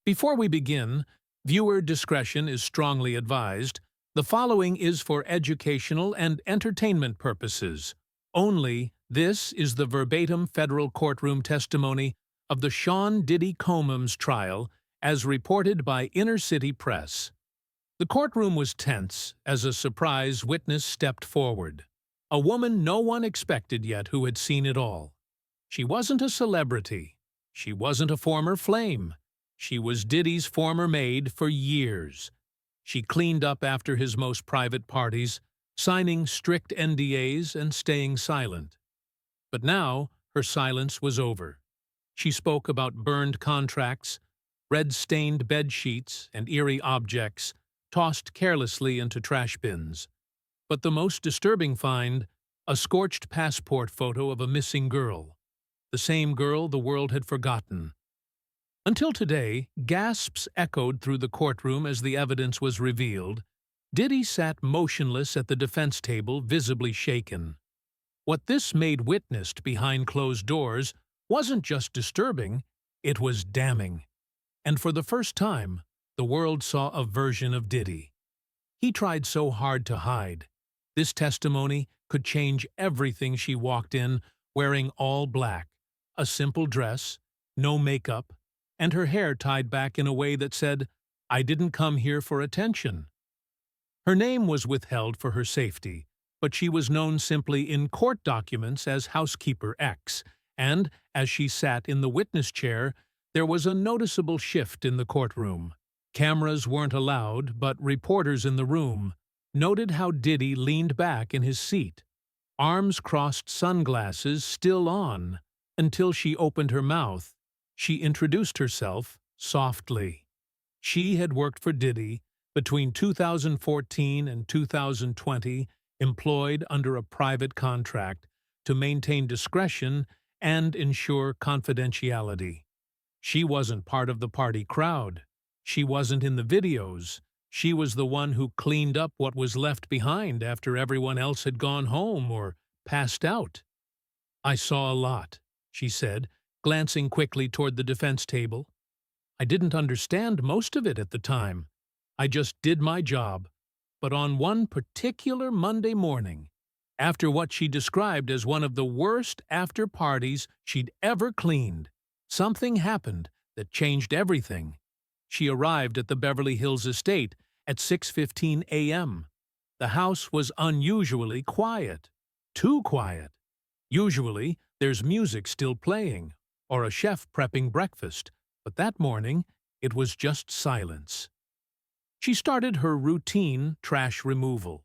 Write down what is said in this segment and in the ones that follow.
Before we begin, viewer discretion is strongly advised. The following is for educational and entertainment purposes. Only this is the verbatim federal courtroom testimony of the Sean Diddy Combs trial as reported by Inner City Press. The courtroom was tense as a surprise witness stepped forward. A woman no one expected yet who had seen it all. She wasn't a celebrity. She wasn't a former flame. She was Diddy's former maid for years. She cleaned up after his most private parties, signing strict NDAs and staying silent. But now her silence was over. She spoke about burned contracts, red-stained bed sheets, and eerie objects tossed carelessly into trash bins. But the most disturbing find, a scorched passport photo of a missing girl. The same girl the world had forgotten. Until today, gasps echoed through the courtroom as the evidence was revealed. Diddy sat motionless at the defense table, visibly shaken. What this maid witnessed behind closed doors wasn't just disturbing, it was damning. And for the first time, the world saw a version of Diddy. He tried so hard to hide. This testimony could change everything. She walked in wearing all black, a simple dress, no makeup, and her hair tied back in a way that said, "I didn't come here for attention." Her name was withheld for her safety, but she was known simply in court documents as Housekeeper X, and as she sat in the witness chair, there was a noticeable shift in the courtroom. Cameras weren't allowed, but reporters in the room noted how Diddy leaned back in his seat, arms crossed, sunglasses still on, until she opened her mouth. She introduced herself softly. She had worked for Diddy between 2014 and 2020, employed under a private contract to maintain discretion and ensure confidentiality. She wasn't part of the party crowd. She wasn't in the videos. She was the one who cleaned up what was left behind after everyone else had gone home or passed out. "I saw a lot," she said, glancing quickly toward the defense table. "I didn't understand most of it at the time. I just did my job. But on one particular Monday morning, after what she described as one of the worst after-parties she'd ever cleaned, something happened that changed everything." She arrived at the Beverly Hills estate at 6:15 a.m. The house was unusually quiet. Too quiet. Usually, there's music still playing, or a chef prepping breakfast, but that morning, it was just silence. She started her routine trash removal.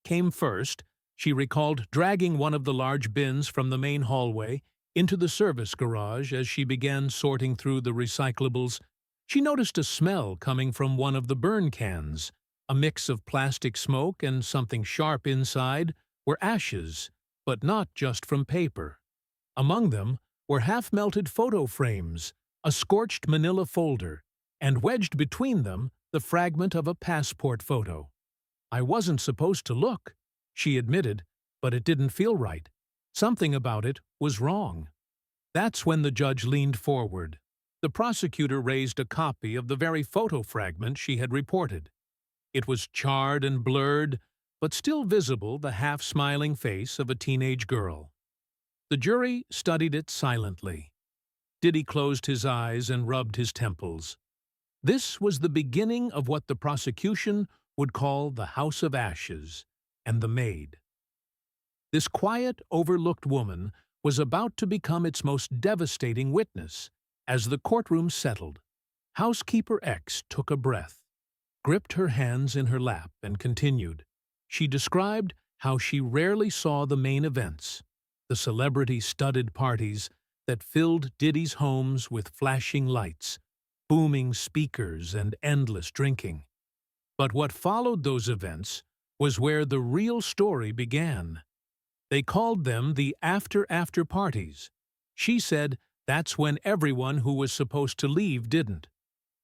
Came first, she recalled dragging one of the large bins from the main hallway into the service garage. As she began sorting through the recyclables, she noticed a smell coming from one of the burn cans. A mix of plastic smoke and something sharp inside were ashes, but not just from paper. Among them were half-melted photo frames, a scorched manila folder, and wedged between them the fragment of a passport photo. "I wasn't supposed to look," she admitted, "but it didn't feel right. Something about it was wrong." That's when the judge leaned forward. The prosecutor raised a copy of the very photo fragment she had reported. It was charred and blurred, but still visible, the half-smiling face of a teenage girl. The jury studied it silently. Diddy closed his eyes and rubbed his temples. This was the beginning of what the prosecution would call the House of Ashes and the Maid. This quiet, overlooked woman was about to become its most devastating witness. As the courtroom settled, Housekeeper X took a breath, gripped her hands in her lap, and continued. She described how she rarely saw the main events, the celebrity-studded parties that filled Diddy's homes with flashing lights, booming speakers, and endless drinking. But what followed those events was where the real story began. They called them the after-after parties. She said that's when everyone who was supposed to leave didn't.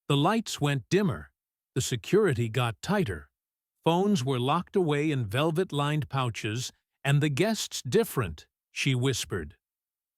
The lights went dimmer, the security got tighter, phones were locked away in velvet-lined pouches, and the guests different, she whispered.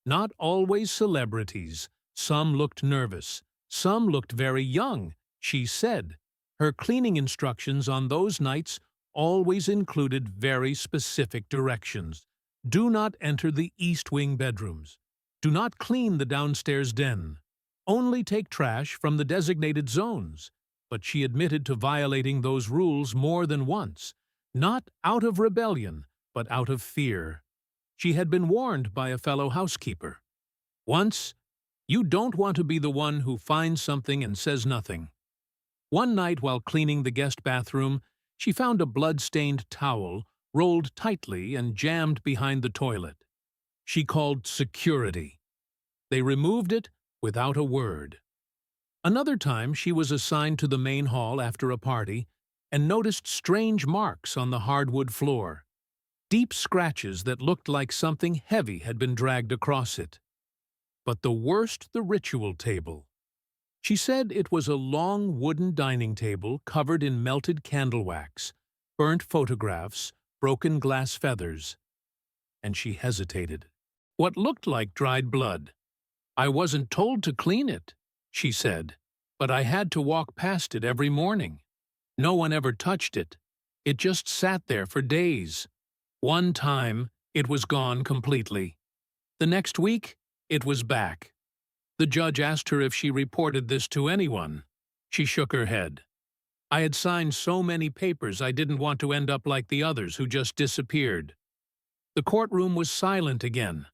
Not always celebrities. Some looked nervous, Some looked very young, she said. Her cleaning instructions on those nights always included very specific directions. Do not enter the east wing bedrooms. Do not clean the downstairs den. Only take trash from the designated zones. But she admitted to violating those rules more than once, not out of rebellion, but out of fear. She had been warned by a fellow housekeeper. Once, you don't want to be the one who finds something and says nothing. One night while cleaning the guest bathroom, she found a blood-stained towel rolled tightly and jammed behind the toilet. She called security. They removed it without a word. Another time she was assigned to the main hall after a party and noticed strange marks on the hardwood floor, deep scratches that looked like something heavy had been dragged across it. But the worst, the ritual table. She said it was a long wooden dining table covered in melted candle wax, burnt photographs, broken glass feathers. And she hesitated. What looked like dried blood. I wasn't told to clean it, she said, but I had to walk past it every morning. No one ever touched it. It just sat there for days. One time, it was gone completely. The next week, it was back. The judge asked her if she reported this to anyone. She shook her head. I had signed so many papers I didn't want to end up like the others who just disappeared. The courtroom was silent again.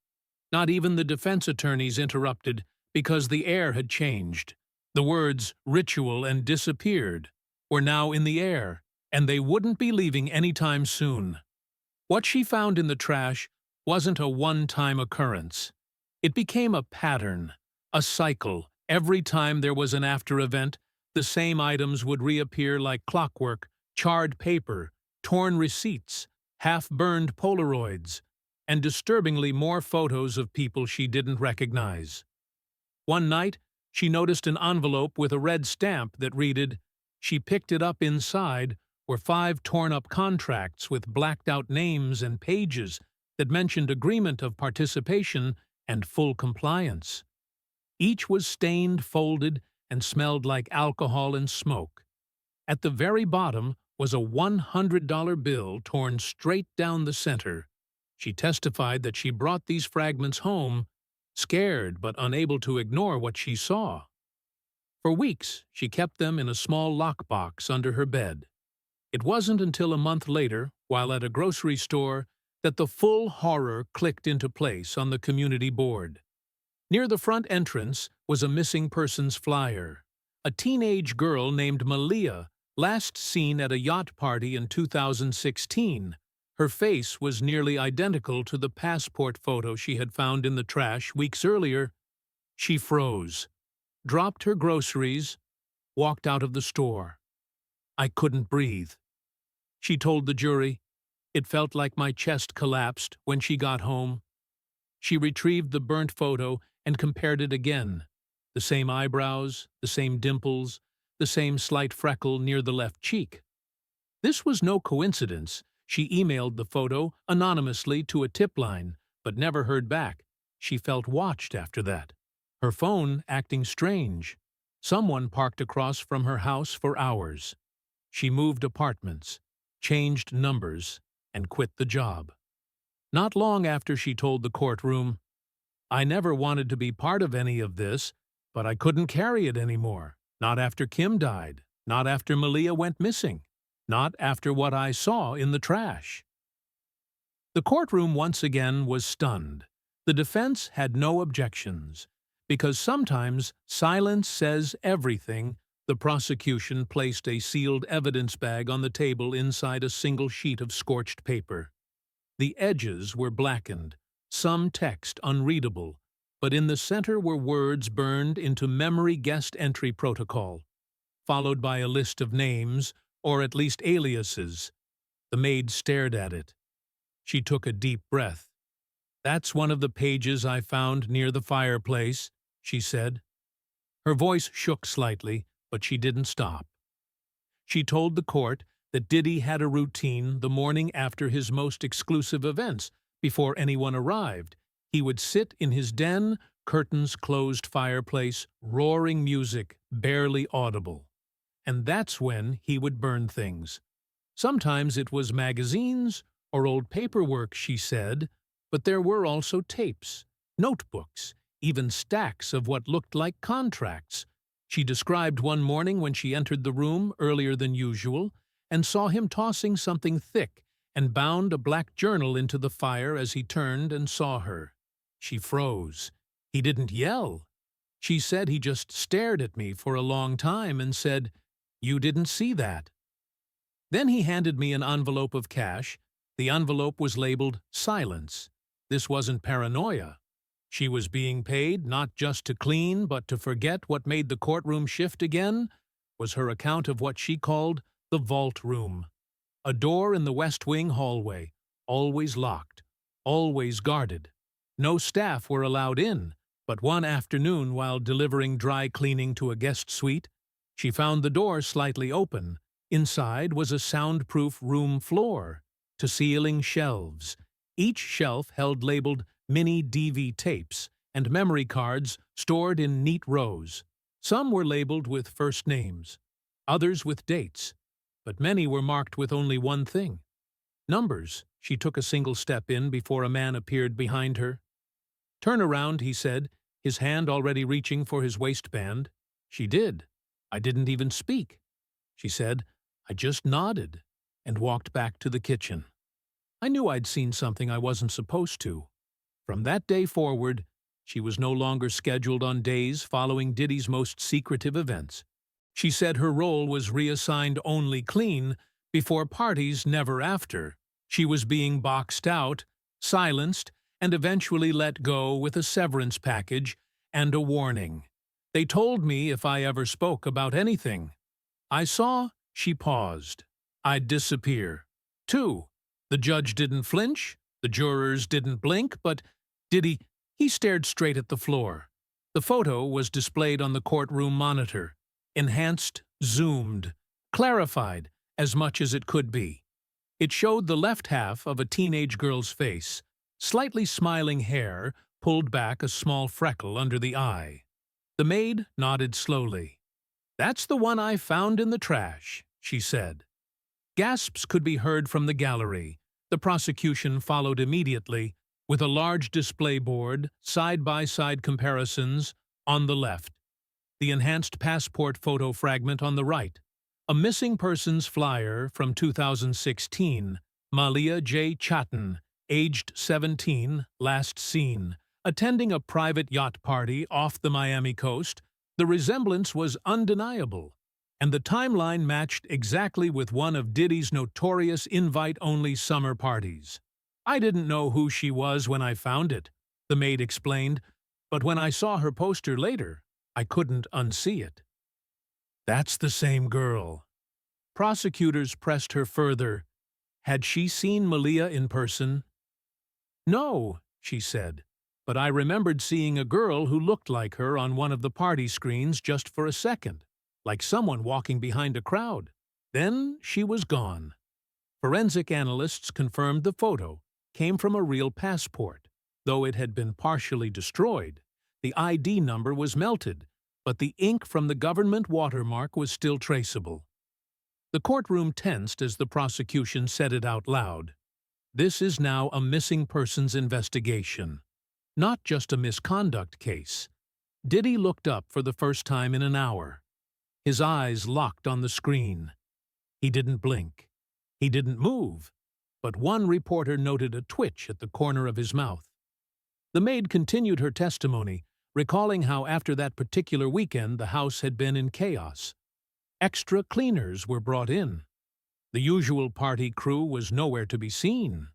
Not even the defense attorneys interrupted because the air had changed. The words ritual and disappeared were now in the air, and they wouldn't be leaving anytime soon. What she found in the trash wasn't a one-time occurrence. It became a pattern, a cycle. Every time there was an after-event, the same items would reappear like clockwork: charred paper, torn receipts, half-burned Polaroids, and disturbingly more photos of people she didn't recognize. One night, she noticed an envelope with a red stamp that read, she picked it up. Inside were 5 torn-up contracts with blacked-out names and pages that mentioned agreement of participation and full compliance. Each was stained, folded, and smelled like alcohol and smoke. At the very bottom was a $100 bill torn straight down the center. She testified that she brought these fragments home, scared but unable to ignore what she saw. For weeks, she kept them in a small lockbox under her bed. It wasn't until a month later, while at a grocery store, that the full horror clicked into place on the community board. Near the front entrance was a missing persons flyer. A teenage girl named Malia, last seen at a yacht party in 2016. Her face was nearly identical to the passport photo she had found in the trash weeks earlier. She froze, dropped her groceries, walked out of the store. I couldn't breathe. She told the jury, it felt like my chest collapsed when she got home. She retrieved the burnt photo and compared it again. The same eyebrows, the same dimples, the same slight freckle near the left cheek. This was no coincidence. She emailed the photo anonymously to a tip line, but never heard back. She felt watched after that. Her phone acting strange. Someone parked across from her house for hours. She moved apartments, changed numbers, and quit the job. Not long after she told the courtroom, I never wanted to be part of any of this, but I couldn't carry it anymore. Not after Kim died, not after Malia went missing, not after what I saw in the trash. The courtroom once again was stunned. The defense had no objections. Because sometimes silence says everything, the prosecution placed a sealed evidence bag on the table inside a single sheet of scorched paper. The edges were blackened, some text unreadable, but in the center were words burned into memory guest entry protocol, followed by a list of names, or at least aliases. The maid stared at it. She took a deep breath. That's one of the pages I found near the fireplace, she said. Her voice shook slightly, but she didn't stop. She told the court that Diddy had a routine the morning after his most exclusive events, before anyone arrived. He would sit in his den, curtains closed, fireplace, roaring music, barely audible. And that's when he would burn things. Sometimes it was magazines or old paperwork, she said, but there were also tapes, notebooks, even stacks of what looked like contracts. She described one morning when she entered the room earlier than usual and saw him tossing something thick and bound a black journal into the fire as he turned and saw her. She froze. He didn't yell. She said he just stared at me for a long time and said, "You didn't see that." Then he handed me an envelope of cash. The envelope was labeled "Silence." This wasn't paranoia. She was being paid not just to clean, but to forget what made the courtroom shift again, was her account of what she called the vault room. A door in the West Wing hallway, always locked, always guarded. No staff were allowed in, but one afternoon while delivering dry cleaning to a guest suite, she found the door slightly open. Inside was a soundproof room floor, to ceiling shelves. Each shelf held labeled mini DV tapes and memory cards stored in neat rows. Some were labeled with first names, others with dates, but many were marked with only one thing: numbers. She took a single step in before a man appeared behind her. "Turn around," he said, his hand already reaching for his waistband. She did. "I didn't even speak," she said. "I just nodded," and walked back to the kitchen. I knew I'd seen something I wasn't supposed to. From that day forward, she was no longer scheduled on days following Diddy's most secretive events. She said her role was reassigned only clean, before parties, never after. She was being boxed out, silenced, and eventually let go with a severance package and a warning. They told me if I ever spoke about anything I saw, she paused, I'd disappear. 2. The judge didn't flinch, the jurors didn't blink, but Diddy, he stared straight at the floor. The photo was displayed on the courtroom monitor, enhanced, zoomed, clarified as much as it could be. It showed the left half of a teenage girl's face, slightly smiling hair, pulled back a small freckle under the eye. The maid nodded slowly. "That's the one I found in the trash," she said. Gasps could be heard from the gallery. The prosecution followed immediately, with a large display board, side-by-side comparisons, on the left. The enhanced passport photo fragment on the right. A missing persons flyer from 2016. Malia J. Chatton, aged 17, last seen. Attending a private yacht party off the Miami coast. The resemblance was undeniable, and the timeline matched exactly with one of Diddy's notorious invite-only summer parties. "I didn't know who she was when I found it," the maid explained, "but when I saw her poster later, I couldn't unsee it." "That's the same girl." Prosecutors pressed her further. Had she seen Malia in person? "No," she said, "but I remembered seeing a girl who looked like her on one of the party screens just for a second, like someone walking behind a crowd. Then she was gone." Forensic analysts confirmed the photo came from a real passport. Though it had been partially destroyed, the ID number was melted, but the ink from the government watermark was still traceable. The courtroom tensed as the prosecution said it out loud. This is now a missing persons investigation, not just a misconduct case. Diddy looked up for the first time in an hour. His eyes locked on the screen. He didn't blink. He didn't move, but one reporter noted a twitch at the corner of his mouth. The maid continued her testimony, recalling how after that particular weekend the house had been in chaos. Extra cleaners were brought in. The usual party crew was nowhere to be seen.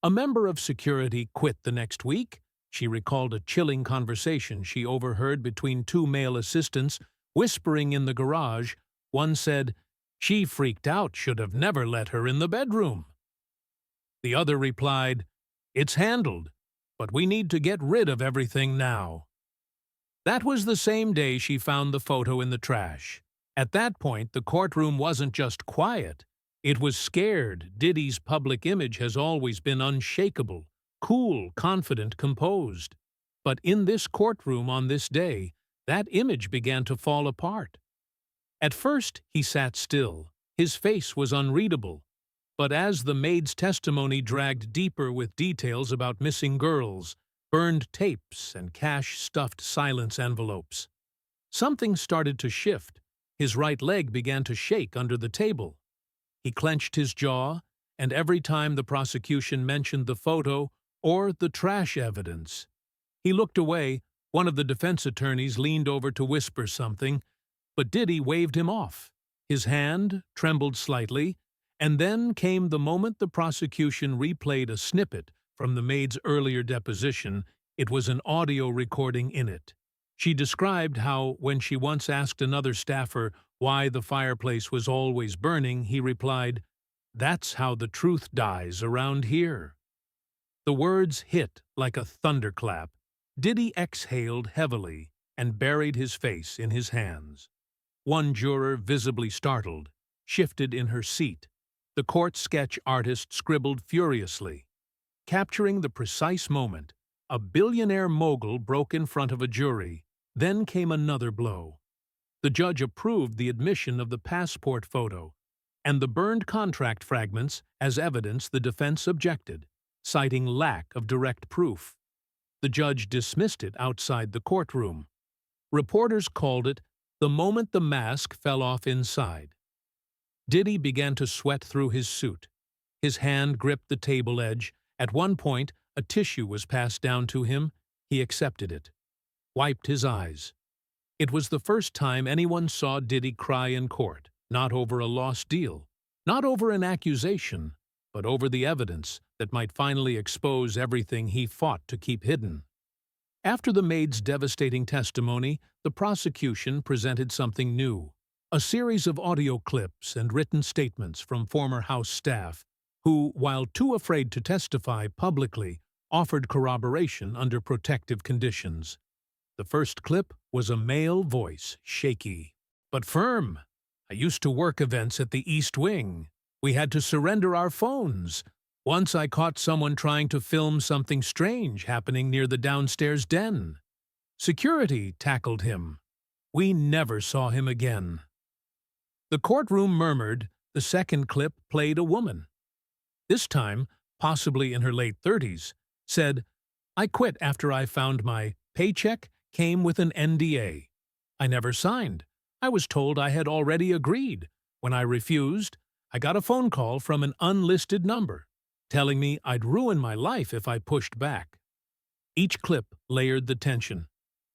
A member of security quit the next week. She recalled a chilling conversation she overheard between two male assistants, whispering in the garage. One said, "She freaked out, should have never let her in the bedroom." The other replied, "It's handled, but we need to get rid of everything now." That was the same day she found the photo in the trash. At that point, the courtroom wasn't just quiet. It was scared. Diddy's public image has always been unshakable, cool, confident, composed. But in this courtroom on this day, that image began to fall apart. At first, he sat still. His face was unreadable. But as the maid's testimony dragged deeper with details about missing girls, burned tapes, and cash-stuffed silence envelopes, something started to shift. His right leg began to shake under the table. He clenched his jaw, and every time the prosecution mentioned the photo or the trash evidence, he looked away. One of the defense attorneys leaned over to whisper something, but Diddy waved him off. His hand trembled slightly, and then came the moment the prosecution replayed a snippet from the maid's earlier deposition. It was an audio recording in it. She described how, when she once asked another staffer why the fireplace was always burning, he replied, "That's how the truth dies around here." The words hit like a thunderclap. Diddy exhaled heavily and buried his face in his hands. One juror, visibly startled, shifted in her seat. The court sketch artist scribbled furiously. Capturing the precise moment, a billionaire mogul broke in front of a jury. Then came another blow. The judge approved the admission of the passport photo, and the burned contract fragments as evidence. The defense objected, citing lack of direct proof. The judge dismissed it outside the courtroom. Reporters called it the moment the mask fell off inside. Diddy began to sweat through his suit. His hand gripped the table edge. At one point, a tissue was passed down to him. He accepted it, wiped his eyes. It was the first time anyone saw Diddy cry in court, not over a lost deal, not over an accusation, but over the evidence that might finally expose everything he fought to keep hidden. After the maid's devastating testimony, the prosecution presented something new, a series of audio clips and written statements from former House staff who, while too afraid to testify publicly, offered corroboration under protective conditions. The first clip was a male voice, shaky but firm. "I used to work events at the East Wing. We had to surrender our phones. Once I caught someone trying to film something strange happening near the downstairs den. Security tackled him. We never saw him again." The courtroom murmured. The second clip played a woman. This time, possibly in her late 30s, said, "I quit after I found my paycheck came with an NDA. I never signed. I was told I had already agreed. When I refused, I got a phone call from an unlisted number, telling me I'd ruin my life if I pushed back." Each clip layered the tension.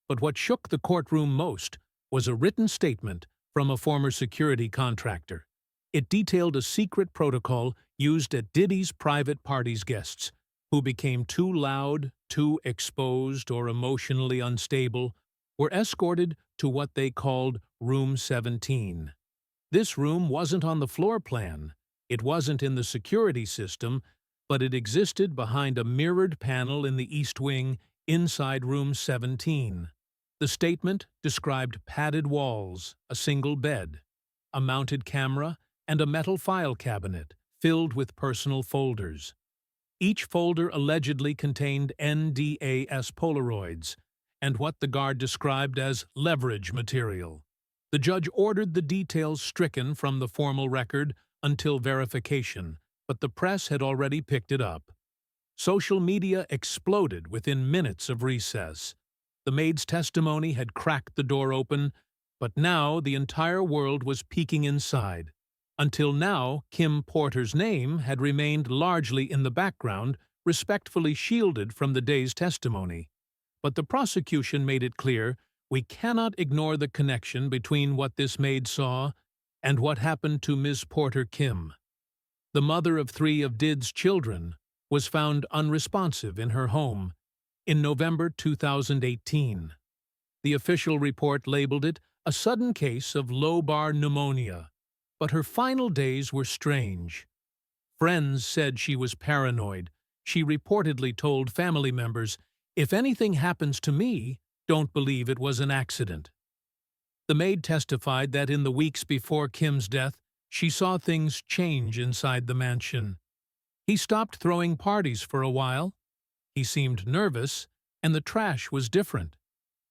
But what shook the courtroom most was a written statement from a former security contractor. It detailed a secret protocol used at Diddy's private parties. Guests who became too loud, too exposed, or emotionally unstable were escorted to what they called Room 17. This room wasn't on the floor plan, it wasn't in the security system, but it existed behind a mirrored panel in the East Wing inside Room 17. The statement described padded walls, a single bed, a mounted camera, and a metal file cabinet filled with personal folders. Each folder allegedly contained NDAS Polaroids and what the guard described as leverage material. The judge ordered the details stricken from the formal record until verification, but the press had already picked it up. Social media exploded within minutes of recess. The maid's testimony had cracked the door open, but now the entire world was peeking inside. Until now, Kim Porter's name had remained largely in the background, respectfully shielded from the day's testimony. But the prosecution made it clear we cannot ignore the connection between what this maid saw and what happened to Ms. Porter Kim. The mother of 3 of Did's children was found unresponsive in her home in November 2018. The official report labeled it a sudden case of lobar pneumonia. But her final days were strange. Friends said she was paranoid. She reportedly told family members, "If anything happens to me, don't believe it was an accident." The maid testified that in the weeks before Kim's death, she saw things change inside the mansion. He stopped throwing parties for a while. He seemed nervous, and the trash was different.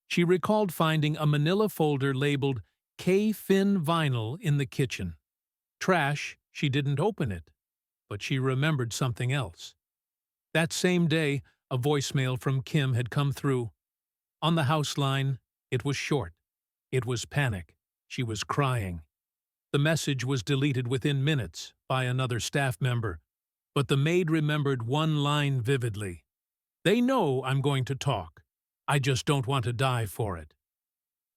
She recalled finding a manila folder labeled K-Fin Vinyl in the kitchen. Trash, she didn't open it, but she remembered something else. That same day, a voicemail from Kim had come through. On the house line, it was short. It was panic. She was crying. The message was deleted within minutes by another staff member, but the maid remembered one line vividly. "They know I'm going to talk. I just don't want to die for it."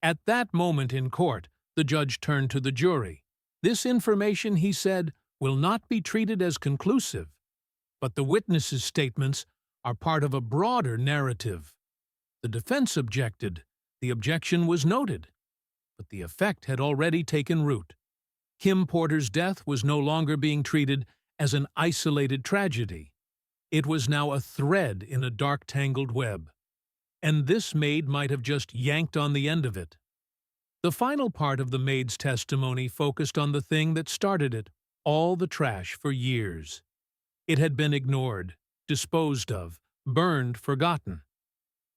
At that moment in court, the judge turned to the jury. "This information," he said, "will not be treated as conclusive, but the witnesses' statements are part of a broader narrative." The defense objected. The objection was noted, but the effect had already taken root. Kim Porter's death was no longer being treated as an isolated tragedy. It was now a thread in a dark, tangled web. And this maid might have just yanked on the end of it. The final part of the maid's testimony focused on the thing that started it, all the trash for years. It had been ignored, disposed of, burned, forgotten.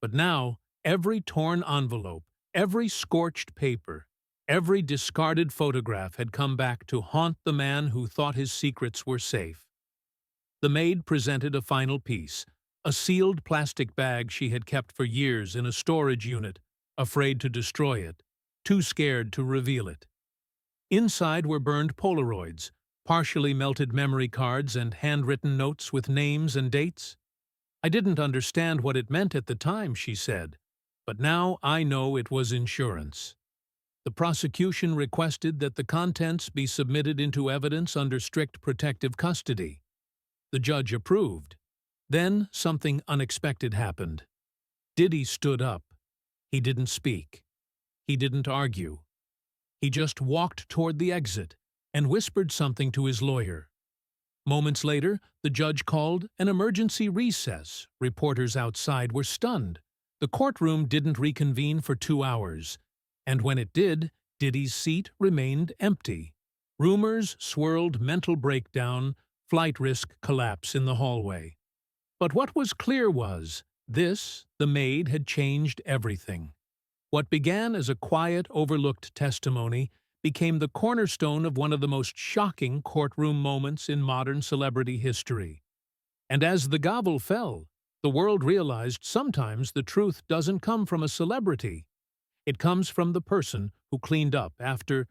But now, every torn envelope, every scorched paper, every discarded photograph had come back to haunt the man who thought his secrets were safe. The maid presented a final piece, a sealed plastic bag she had kept for years in a storage unit, afraid to destroy it, too scared to reveal it. Inside were burned Polaroids, partially melted memory cards, and handwritten notes with names and dates. "I didn't understand what it meant at the time," she said, "but now I know it was insurance." The prosecution requested that the contents be submitted into evidence under strict protective custody. The judge approved. Then something unexpected happened. Diddy stood up. He didn't speak. He didn't argue. He just walked toward the exit and whispered something to his lawyer. Moments later, the judge called an emergency recess. Reporters outside were stunned. The courtroom didn't reconvene for 2 hours. And when it did, Diddy's seat remained empty. Rumors swirled: mental breakdown, flight risk, collapse in the hallway. But what was clear was, this, the maid, had changed everything. What began as a quiet, overlooked testimony became the cornerstone of one of the most shocking courtroom moments in modern celebrity history. And as the gavel fell, the world realized sometimes the truth doesn't come from a celebrity. It comes from the person who cleaned up after